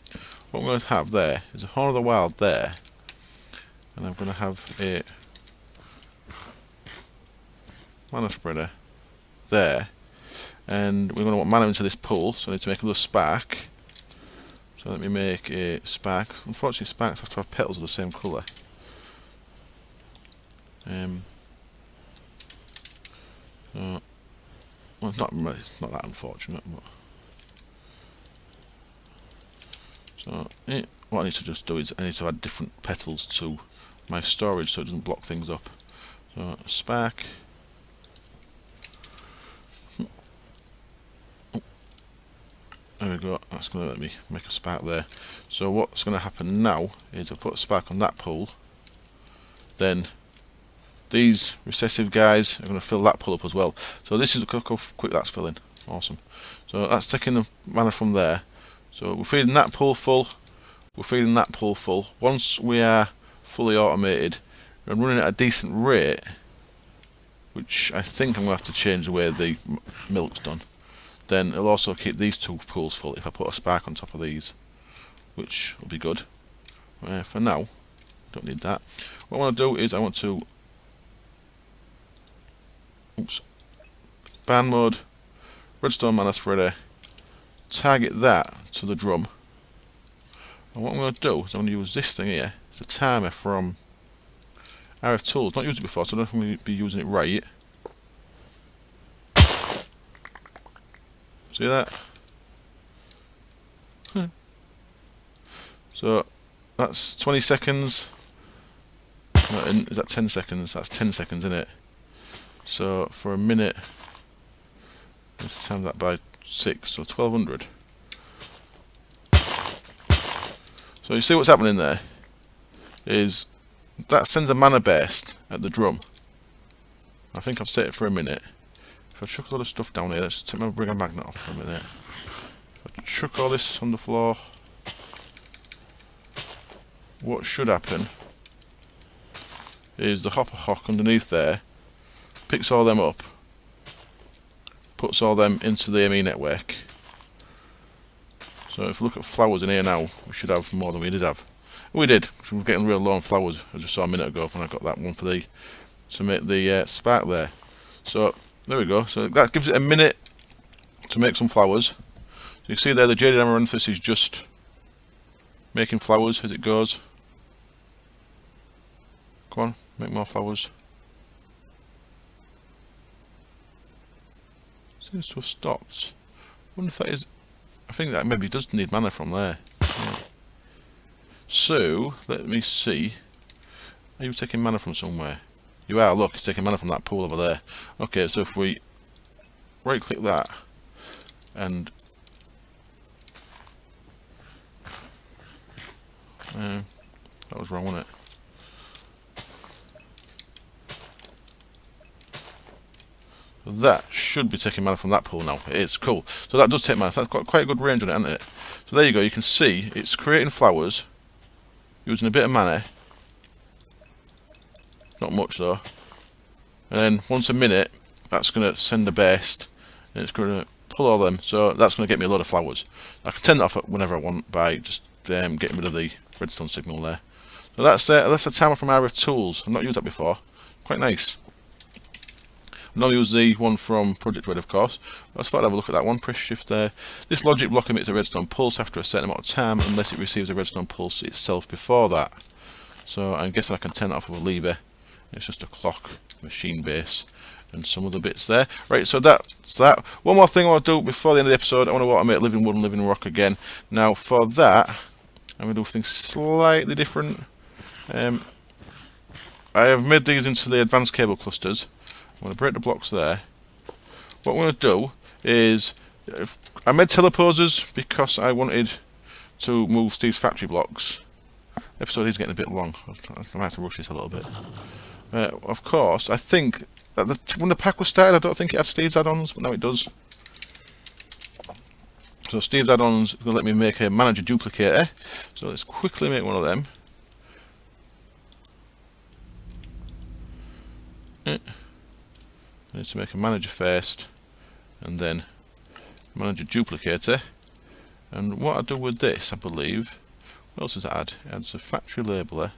What I'm going to have there is a horn of the wild there, and I'm going to have a mana spreader there. And we're going to want mana into this pool, so I need to make another spark. So let me make a spark. Unfortunately, sparks have to have petals of the same colour. Well, it's not that unfortunate. But so what I need to just do is I need to add different petals to my storage so it doesn't block things up. So spark. There we go, that's going to let me make a spark there. So what's going to happen now is I put a spark on that pool, then these recessive guys are going to fill that pool up as well. So this is look how quick that's filling. Awesome. So that's taking the mana from there. So we're feeding that pool full, we're feeding that pool full. Once we are fully automated and running at a decent rate, which I think I'm going to have to change the way the milk's done, then it'll also keep these two pools full if I put a spark on top of these, which will be good. For now, don't need that. What I want to do is I want to ban mode, redstone mana spreader, target that to the drum. And what I'm going to do is I'm going to use this thing here. It's a timer from RF Tools. Not used it before, so I don't know if I'm going to be using it right. See that? So that's 20 seconds. No, is that 10 seconds? That's 10 seconds, isn't it? So for a minute, let's times that by 6, so 1200. So you see what's happening there is that sends a mana burst at the drum. I think I've set it for a minute. If I chuck a lot of stuff down here, let's bring a magnet off for a minute. If I chuck all this on the floor, what should happen is the hopper hock underneath there picks all them up, puts all them into the ME network. So if we look at flowers in here now, we should have more than we did have. We did, because we were getting real low on flowers. I just saw a minute ago when I got that one for the to make the spark there. So there we go. So that gives it a minute to make some flowers. So you see there the jaded amaranthus is just making flowers as it goes. Come on, make more flowers. Seems to have stopped. Wonder if that is. I think that maybe does need mana from there. Yeah. So let me see. Are you taking mana from somewhere? You are. Look, it's taking mana from that pool over there. Okay, so if we right-click that and that was wrong, wasn't it? That should be taking mana from that pool now. It is. Cool. So that does take mana. So that's got quite a good range on it, hasn't it? So there you go. You can see it's creating flowers using a bit of mana. Not much though. And then once a minute, that's going to send a burst, and it's going to pull all them. So that's going to get me a load of flowers. I can turn that off whenever I want by just getting rid of the redstone signal there. So that's a timer from RF Tools. I've not used that before. Quite nice. I've not used the one from Project Red, of course. I thought I'd have a look at that one. Press shift there. This logic block emits a redstone pulse after a certain amount of time, unless it receives a redstone pulse itself before that. So I'm guessing I can turn that off with a lever. It's just a clock, machine base, and some other bits there. Right, so that's that. One more thing I want to do before the end of the episode. I want to automate living wood and living rock again. Now, for that, I'm going to do things slightly different. I have made these into the advanced cable clusters. I'm going to break the blocks there. What I'm going to do is, I made teleposers because I wanted to move Steve's factory blocks. The episode is getting a bit long. I might have to rush this a little bit. Of course, I think that when the pack was started, I don't think it had Steve's add-ons, but now it does. So Steve's add-ons is going to let me make a manager duplicator. So let's quickly make one of them. I need to make a manager first, and then manager duplicator. And what I do with this, I believe, what else does it add? It adds a factory labeler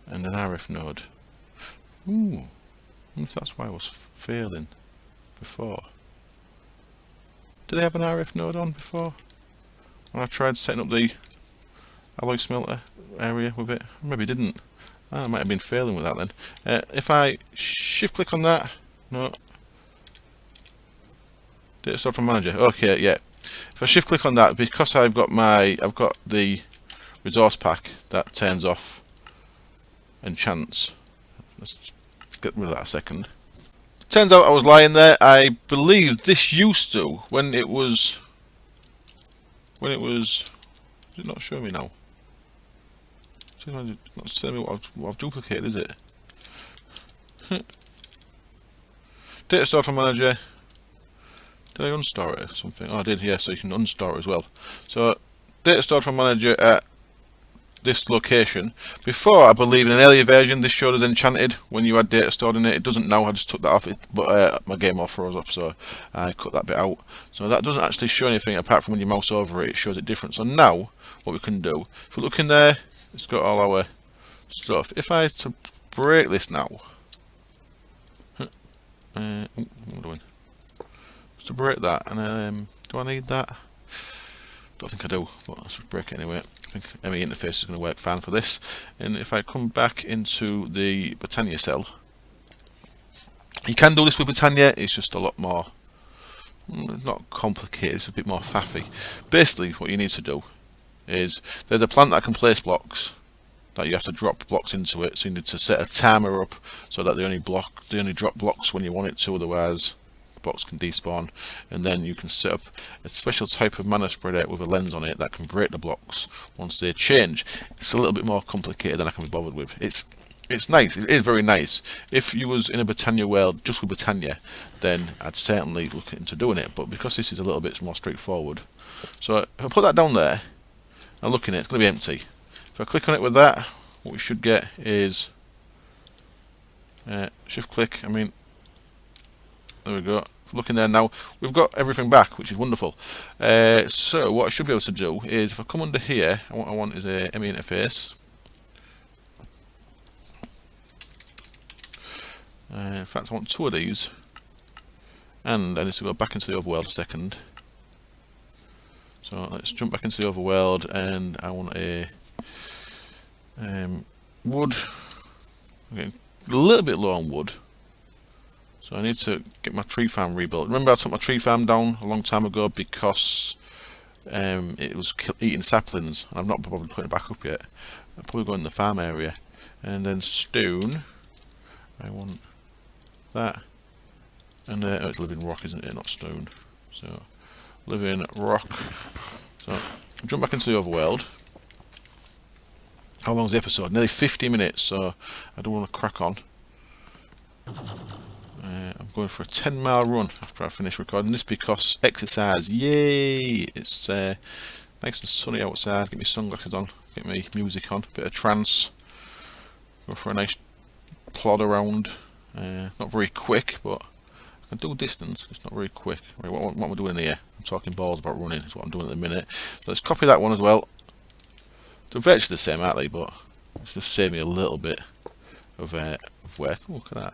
and an RF node. Ooh, I wonder if that's why I was failing before. Did they have an RF node on before? When I tried setting up the alloy smelter area with it? Maybe didn't. I might have been failing with that then. If I shift click on that, no. Data store from manager. Okay, yeah. If I shift click on that, because I've got the resource pack that turns off enchants. Let's get rid of that a second. Turns out I was lying there. I believe this used to, when it was, is it not showing me now? It's not telling me what I've duplicated, is it? Data store from manager. Did I unstore it or something? Oh, I did, yeah, so you can unstore it as well. So, data stored from manager at this location. Before, I believe in an earlier version, this showed as enchanted when you had data stored in it. It doesn't now, I just took that off, but my game all froze up, so I cut that bit out. So that doesn't actually show anything apart from when you mouse over it, it shows it different. So now, what we can do, if we look in there, it's got all our stuff. If I had to break this now, what am I doing? To break that, and do I need that? Don't think I do, but let's break it anyway. I think ME interface is going to work fine for this. And if I come back into the Britannia cell, you can do this with Britannia, it's just a lot more, not complicated, it's a bit more faffy. Basically, what you need to do is, there's a plant that can place blocks, that you have to drop blocks into it, so you need to set a timer up so that they only drop blocks when you want it to, otherwise blocks can despawn, and then you can set up a special type of mana spreader with a lens on it that can break the blocks once they change. It's a little bit more complicated than I can be bothered with. It's nice, it is very nice. If you was in a Britannia world just with Britannia, then I'd certainly look into doing it, but because this is a little bit more straightforward, so if I put that down there and look in it, it's going to be empty. If I click on it with that, what we should get is shift click. I mean, there we go. Look in there now. We've got everything back, which is wonderful. So what I should be able to do is, if I come under here, what I want is a ME interface. In fact, I want 2 of these, and I need to go back into the overworld a second. So let's jump back into the overworld, and I want a wood. I'm getting a little bit low on wood, so I need to get my tree farm rebuilt. Remember, I took my tree farm down a long time ago because it was eating saplings, and I've not bothered putting it back up yet. I'll probably go in the farm area, and then stone. I want that, and it's living rock, isn't it? Not stone. So living rock. So jump back into the overworld. How long is the episode? Nearly 50 minutes, so I don't want to crack on. I'm going for a 10-mile run after I finish recording this because exercise, yay! It's nice and sunny outside. Get my sunglasses on, get my music on, bit of trance. Go for a nice plod around. Not very quick, but I can do distance. It's not very quick. Right, what am I doing here? I'm talking balls about running. Is what I'm doing at the minute. So let's copy that one as well. They're virtually the same, aren't they? But it's just save me a little bit of work. Oh, look at that.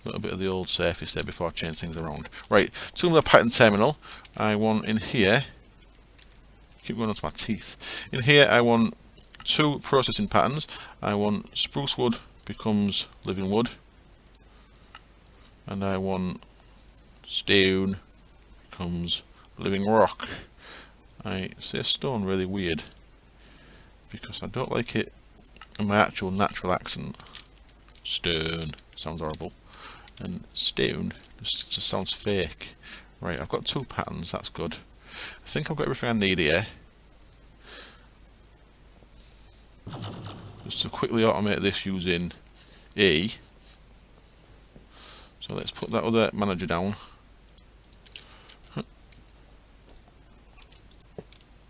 A little bit of the old surface there before I change things around. Right, to the pattern terminal, I want in here. Keep going onto my teeth. In here, I want 2 processing patterns. I want spruce wood becomes living wood, and I want stone becomes living rock. I say stone really weird because I don't like it in my actual natural accent. Stone sounds horrible, and stone just sounds fake. Right, I've got 2 patterns, that's good. I think I've got everything I need here. Just to quickly automate this using E. So let's put that other manager down.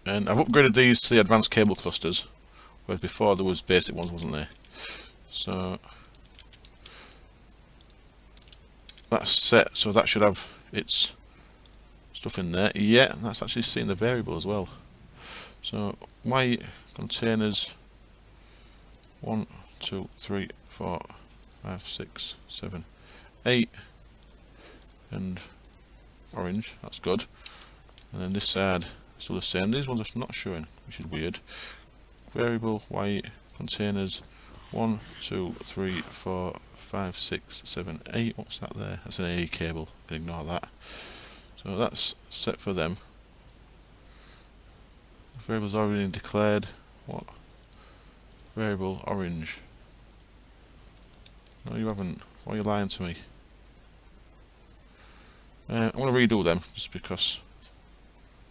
And I've upgraded these to the advanced cable clusters, whereas before there was basic ones, wasn't there? So that's set, so that should have its stuff in there. Yeah, that's actually seeing the variable as well. So white containers 1, 2, 3, 4, 5, 6, 7, 8, and orange, that's good. And then this side still the same. These ones are not showing, which is weird. Variable white containers 1, 2, 3, 4, 5, 6, 7, 8. What's that there? That's an A cable. Can ignore that. So that's set for them. Variable's already declared. What? Variable orange. No, you haven't. Why are you lying to me? I'm going to redo them just because.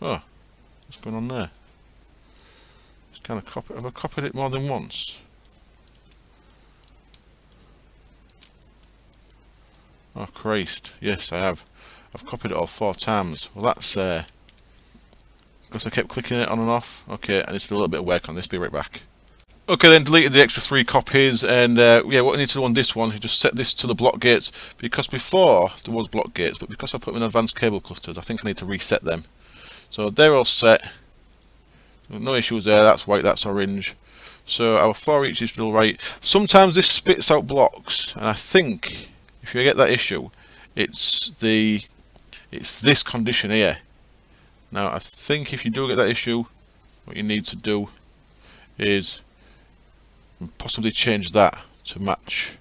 Oh, what's going on there? Just kind of copy. Have I copied it more than once? Oh Christ! Yes, I have. I've copied it all 4 times. Well, that's because I kept clicking it on and off. Okay, I need to do a little bit of work on this. Be right back. Okay, then deleted the extra 3 copies, and yeah, what I need to do on this one is just set this to the block gates, because before there was block gates, but because I put them in advanced cable clusters, I think I need to reset them. So they're all set. No issues there. That's white, that's orange. So our for each is still right. Sometimes this spits out blocks, and I think if you get that issue, it's this condition here. Now I think if you do get that issue, what you need to do is possibly change that to match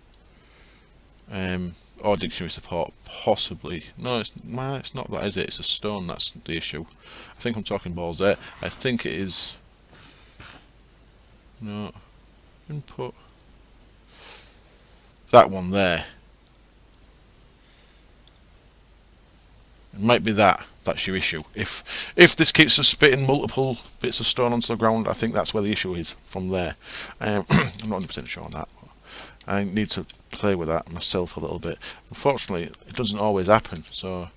or dictionary support, possibly. No, it's not that, is it? It's a stone, that's the issue. I think I'm talking balls there. I think it is. No, input. That one there. It might be that. That's your issue. If this keeps spitting multiple bits of stone onto the ground, I think that's where the issue is, from there. I'm not 100% sure on that. I need to play with that myself a little bit. Unfortunately, it doesn't always happen, so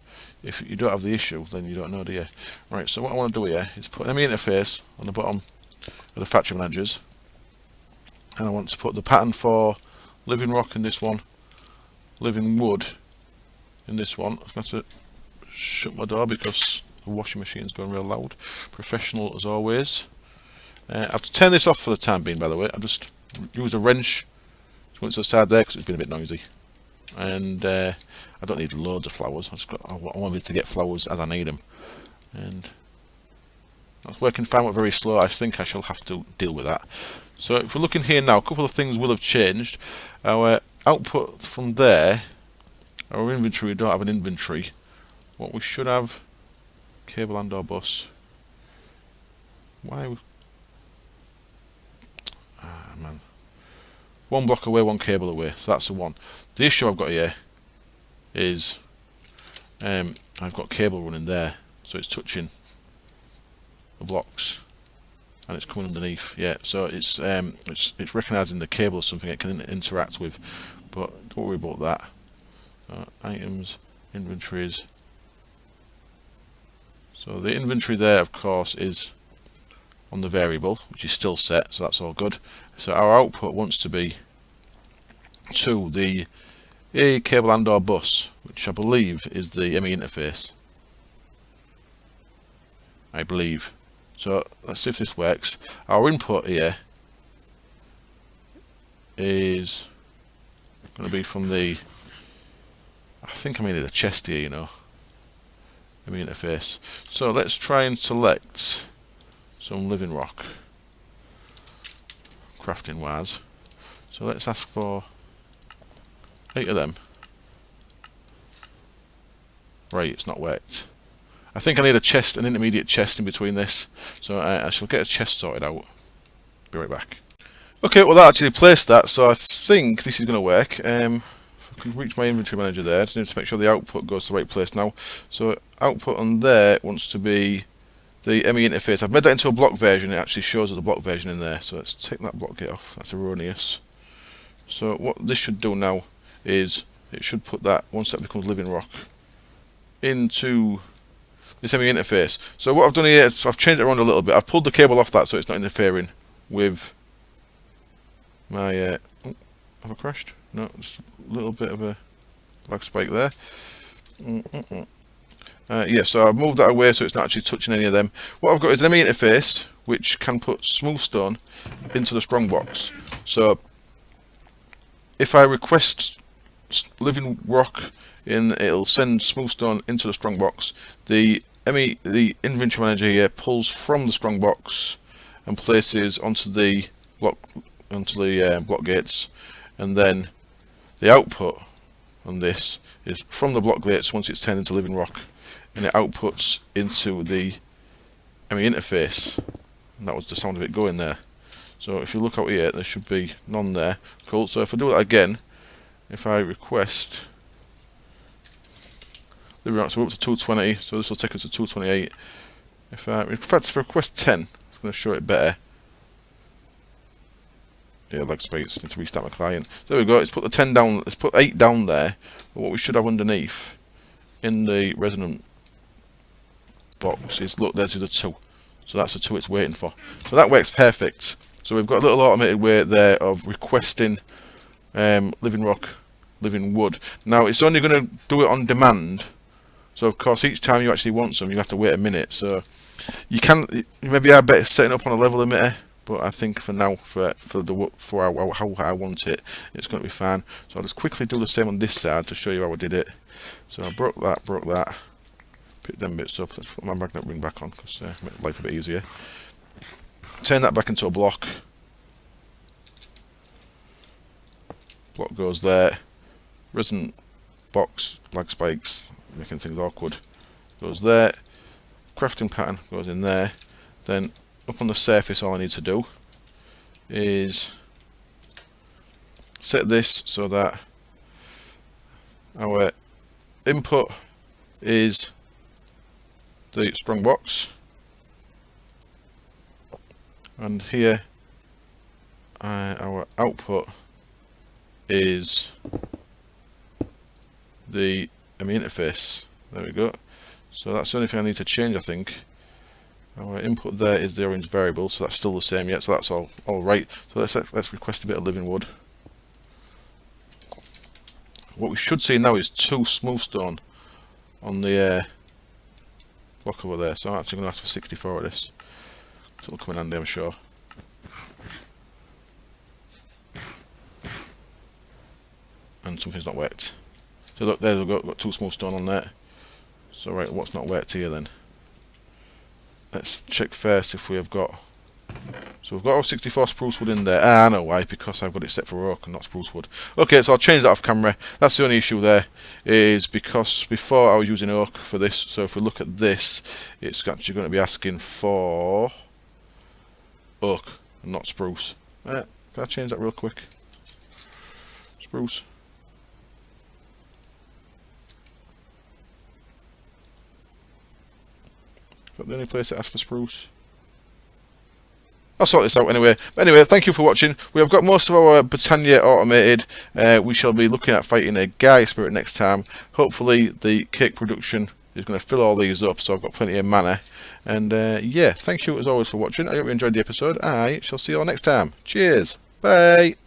if you don't have the issue, then you don't know, do you? Right, so what I want to do here is put an ME interface on the bottom the factory managers, and I want to put the pattern for living rock in this one, living wood in this one. I'm going to shut my door because the washing machine's going real loud. Professional as always. I have to turn this off for the time being, by the way. I just use a wrench to went to the side there because it's been a bit noisy. And I don't need loads of flowers. I want to get flowers as I need them. And that's working fine, but very slow. I think I shall have to deal with that. So if we're looking here now, a couple of things will have changed. Our output from there, our inventory, we don't have an inventory. What we should have, cable and or bus. Why? Ah, man. One block away, one cable away. So that's the one. The issue I've got here is I've got cable running there, so it's touching the blocks and it's coming underneath. Yeah, so it's recognising the cable as something it can interact with, but don't worry about that. Items, inventories. So the inventory there, of course, is on the variable, which is still set, so that's all good. So our output wants to be to the cable and or bus, which I believe is the ME interface. I believe. So let's see if this works. Our input here is going to be from the, I think I needed a chest here, you know, ME interface. So let's try and select some living rock, crafting wise. So let's ask for 8 of them. Right, it's not worked. I think I need a chest, an intermediate chest in between this. So I shall get a chest sorted out. Be right back. Okay, well that actually placed that, so I think this is going to work. If I can reach my inventory manager there, I just need to make sure the output goes to the right place now. So output on there wants to be the ME interface. I've made that into a block version. It actually shows us the block version in there. So let's take that block gate off. That's erroneous. So what this should do now is it should put that, once that becomes living rock, into this ME interface. So what I've done here is I've changed it around a little bit. I've pulled the cable off that so it's not interfering with my have I crashed? No, just a little bit of a lag spike there. Yeah, so I've moved that away so it's not actually touching any of them. What I've got is an ME interface which can put smooth stone into the strong box. So if I request living rock in, it'll send smooth stone into the strong box. The inventory manager here pulls from the strong box and places onto the block gates, and then the output on this is from the block gates once it's turned into living rock, and it outputs into the ME interface, and that was the sound of it going there. So if you look out here, there should be none there. Cool. So if I do that again, if I request living rock, so we're up to 220, so this will take us to 228. If I request 10, it's going to show it better. Yeah, lag spikes, need to restart my client. So there we go, it's put the 10 down, let's put 8 down there. But what we should have underneath in the resonant box is, look, there's the 2. So that's the 2 it's waiting for. So that works perfect. So we've got a little automated way there of requesting living rock, living wood. Now it's only going to do it on demand. So of course each time you actually want some, you have to wait a minute. So you maybe are better setting up on a level emitter. But I think for now, for how I want it, it's going to be fine. So I'll just quickly do the same on this side to show you how I did it. So I broke that, pick them bits up. Let's put my magnet ring back on because make life a bit easier. Turn that back into a block. Block goes there. Resin box, lag spikes, making things awkward. Goes there. Crafting pattern goes in there. Then up on the surface, all I need to do is set this so that our input is the strong box, and here our output is the ME interface. There we go. So that's the only thing I need to change, I think. Our input there is the orange variable, so that's still the same yet, so that's all right. So let's request a bit of living wood. What we should see now is 2 smooth stone on the block over there, so I'm actually going to ask for 64 of this. It'll come in handy, I'm sure. And something's not worked. So look, there we've got 2 smooth stone on there. So right, what's not worked here then? Let's check first if we have got... So we've got our 64 spruce wood in there. I know why, because I've got it set for oak and not spruce wood. Okay, so I'll change that off camera. That's the only issue there, is because before I was using oak for this, so if we look at this, it's actually going to be asking for oak and not spruce. Can I change that real quick? Spruce. Is that the only place it asks for spruce? I'll sort this out anyway. But anyway, thank you for watching. We have got most of our Britannia automated. We shall be looking at fighting a Gaia Spirit next time. Hopefully the cake production is going to fill all these up, so I've got plenty of mana. And yeah, thank you as always for watching. I hope you enjoyed the episode. I shall see you all next time. Cheers. Bye.